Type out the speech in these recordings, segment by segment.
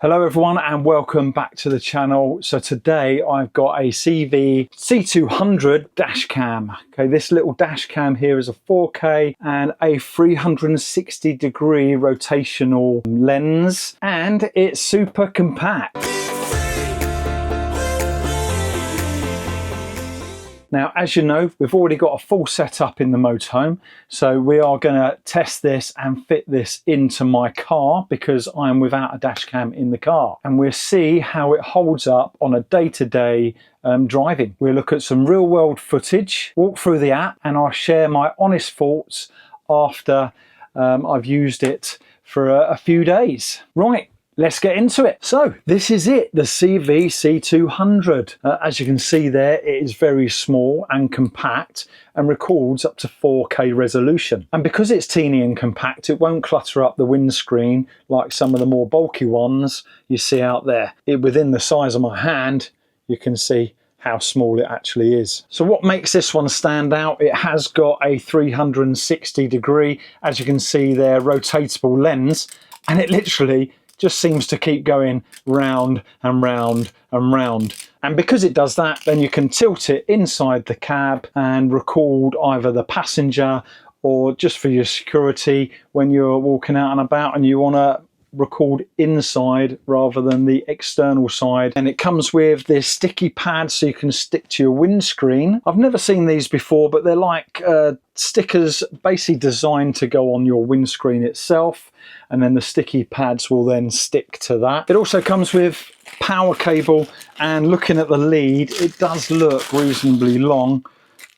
Hello everyone and welcome back to the channel. So today I've got a CIEVIE C200 dash cam. Okay, this little dash cam here is a 4K and a 360-degree rotational lens, and it's super compact. Now, as you know, we've already got a full setup in the motorhome, so we are going to test this and fit this into my car because I'm without a dash cam in the car, and we'll see how it holds up on a day-to-day driving. We'll look at some real-world footage, walk through the app, and I'll share my honest thoughts after I've used it for a few days. Right. Let's get into it. So this is it, the CIEVIE C200. As you can see there, it is very small and compact and records up to 4K resolution. And because it's teeny and compact, it won't clutter up the windscreen like some of the more bulky ones you see out there. Within the size of my hand, you can see how small it actually is. So what makes this one stand out? It has got a 360-degree, as you can see there, rotatable lens, and it literally just seems to keep going round and round and round. And because it does that, then you can tilt it inside the cab and record either the passenger or just for your security when you're walking out and about and you want to record inside rather than the external side. And it comes with this sticky pad so you can stick to your windscreen. I've never seen these before, but they're like stickers basically designed to go on your windscreen itself, and then the sticky pads will then stick to that. It also comes with power cable, and looking at the lead, it does look reasonably long,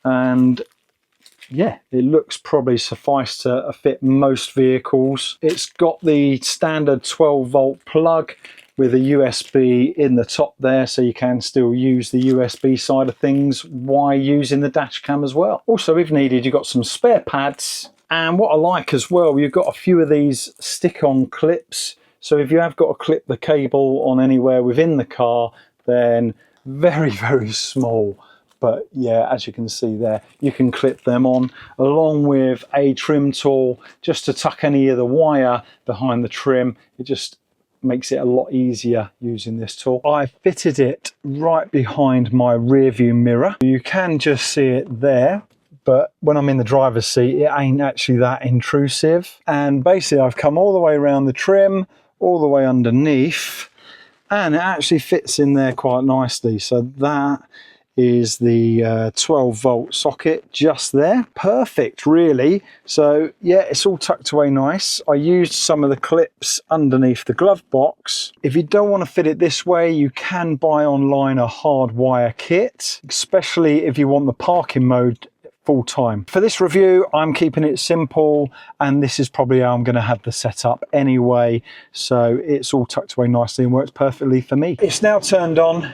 and yeah, it looks probably suffice to fit most vehicles. It's got the standard 12-volt plug with a USB in the top there, so you can still use the USB side of things while using the dash cam as well. Also, if needed, you've got some spare pads. And what I like as well, you've got a few of these stick-on clips. So if you have got to clip the cable on anywhere within the car, then very, very small. But yeah, as you can see there, you can clip them on, along with a trim tool just to tuck any of the wire behind the trim. It just makes it a lot easier using this tool. I fitted it right behind my rear view mirror. You can just see it there, but when I'm in the driver's seat, it ain't actually that intrusive. And basically I've come all the way around the trim, all the way underneath, and it actually fits in there quite nicely. So that is the 12-volt socket just there. Perfect, really. So yeah, it's all tucked away nice. I used some of the clips underneath the glove box. If you don't want to fit it this way, you can buy online a hardwire kit, especially if you want the parking mode full time. For this review, I'm keeping it simple, and this is probably how I'm going to have the setup anyway, so it's all tucked away nicely and works perfectly for me. It's now turned on.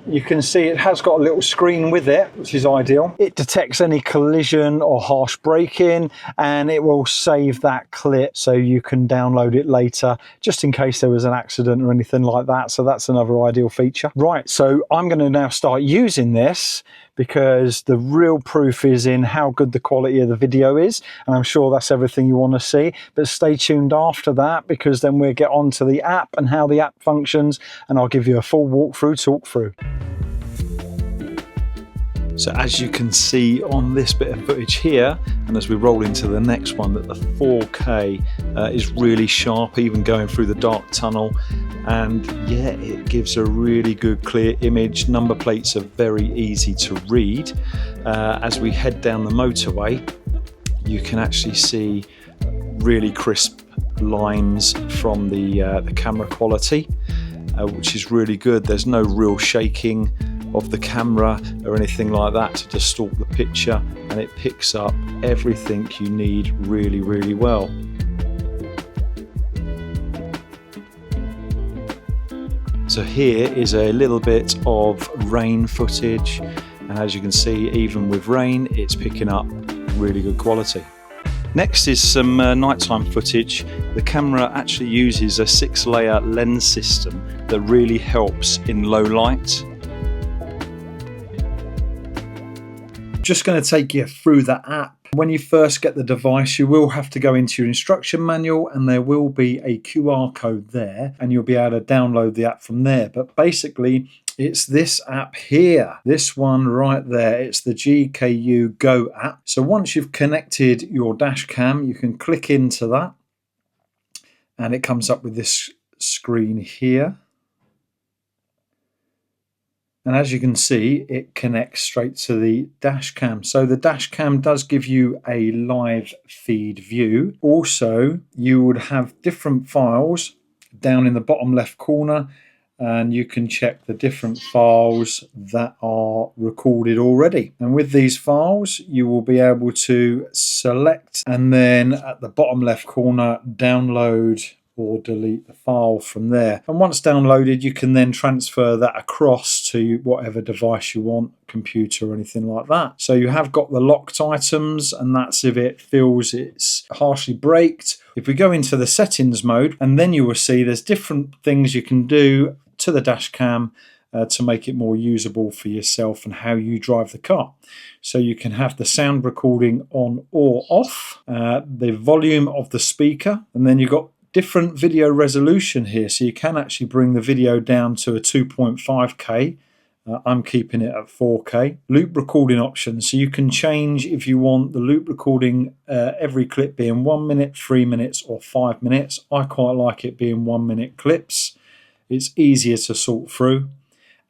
You can see it has got a little screen with it, which is ideal. It detects any collision or harsh braking, and it will save that clip so you can download it later just in case there was an accident or anything like that. So that's another ideal feature. Right, so I'm going to now start using this because the real proof is in how good the quality of the video is, and I'm sure that's everything you want to see. But stay tuned after that, because then we'll get on to the app and how the app functions, and I'll give you a full walkthrough, talk through. So as you can see on this bit of footage here, and as we roll into the next one, that the 4K is really sharp, even going through the dark tunnel. And yeah, it gives a really good clear image. Number plates are very easy to read. As we head down the motorway, you can actually see really crisp lines from the camera quality, which is really good. There's no real shaking of the camera or anything like that to distort the picture, and it picks up everything you need really, really well. So here is a little bit of rain footage, and as you can see, even with rain, it's picking up really good quality. Next is some nighttime footage. The camera actually uses a 6-layer lens system that really helps in low light. Just going to take you through the app When you first get the device, you will have to go into your instruction manual and there will be a QR code there and you'll be able to download the app from there. But basically, it's this app here, this one right there. It's the GKU Go app. So once you've connected your dash cam, you can click into that and it comes up with this screen here. And as you can see, it connects straight to the dash cam. So the dash cam does give you a live feed view. Also, you would have different files down in the bottom left corner, and you can check the different files that are recorded already. And with these files, you will be able to select and then at the bottom left corner, download or delete the file from there. And once downloaded, you can then transfer that across to whatever device you want, computer or anything like that. So you have got the locked items, and that's if it feels it's harshly braked. If we go into the settings mode, and then you will see there's different things you can do to the dash cam to make it more usable for yourself and how you drive the car. So you can have the sound recording on or off, the volume of the speaker, and then you've got different video resolution here, so you can actually bring the video down to a 2.5K. I'm keeping it at 4K. Loop recording options, so you can change if you want the loop recording every clip being 1 minute, 3 minutes or 5 minutes. I quite like it being 1 minute clips. It's easier to sort through.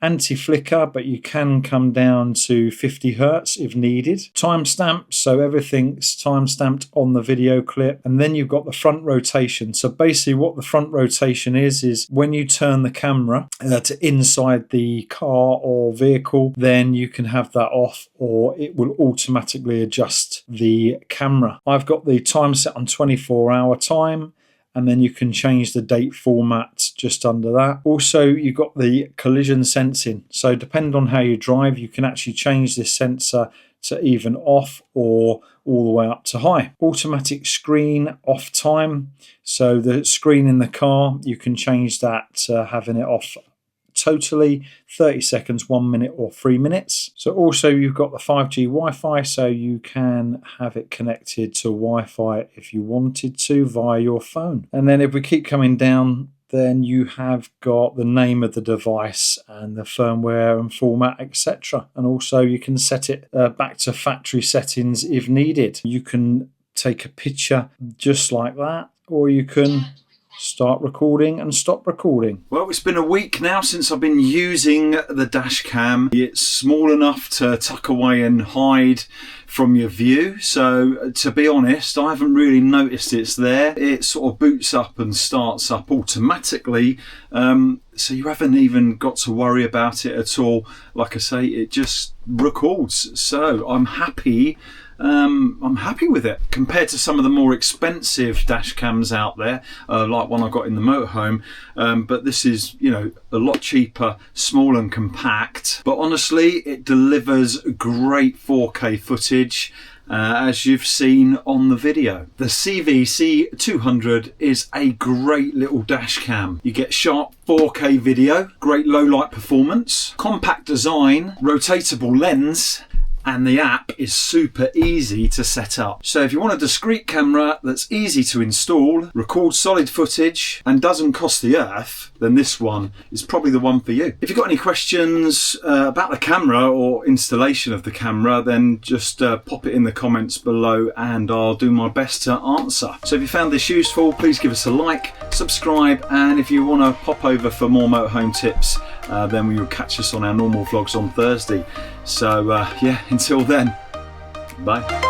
Anti-flicker, but you can come down to 50 Hertz if needed. Timestamp, so everything's time-stamped on the video clip. And then you've got the front rotation. So basically what the front rotation is when you turn the camera to inside the car or vehicle, then you can have that off or it will automatically adjust the camera. I've got the time set on 24-hour time, and then you can change the date format just under that. Also, you've got the collision sensing. So depending on how you drive, you can actually change this sensor to even off or all the way up to high. Automatic screen off time. So the screen in the car, you can change that to having it off totally, 30 seconds, 1 minute or 3 minutes. So also you've got the 5G Wi-Fi, so you can have it connected to Wi-Fi if you wanted to via your phone. And then if we keep coming down, then you have got the name of the device and the firmware and format, etc. And also you can set it back to factory settings if needed. You can take a picture just like that, or you can start recording and stop recording. Well, it's been a week now since I've been using the dash cam. It's small enough to tuck away and hide from your view, so to be honest, I haven't really noticed it's there. It sort of boots up and starts up automatically, so you haven't even got to worry about it at all. Like I say, it just records, so I'm happy with it compared to some of the more expensive dash cams out there, like one I got in the motorhome. But this is, you know, a lot cheaper, small and compact. But honestly, it delivers great 4K footage, as you've seen on the video. The CIEVIE C200 is a great little dash cam. You get sharp 4K video, great low light performance, compact design, rotatable lens, and the app is super easy to set up. So if you want a discreet camera that's easy to install, records solid footage and doesn't cost the earth, then this one is probably the one for you. If you've got any questions about the camera or installation of the camera, then just pop it in the comments below and I'll do my best to answer. So if you found this useful, please give us a like, subscribe, and if you want to pop over for more motorhome tips, then we will catch us on our normal vlogs on Thursday. So yeah, until then, bye.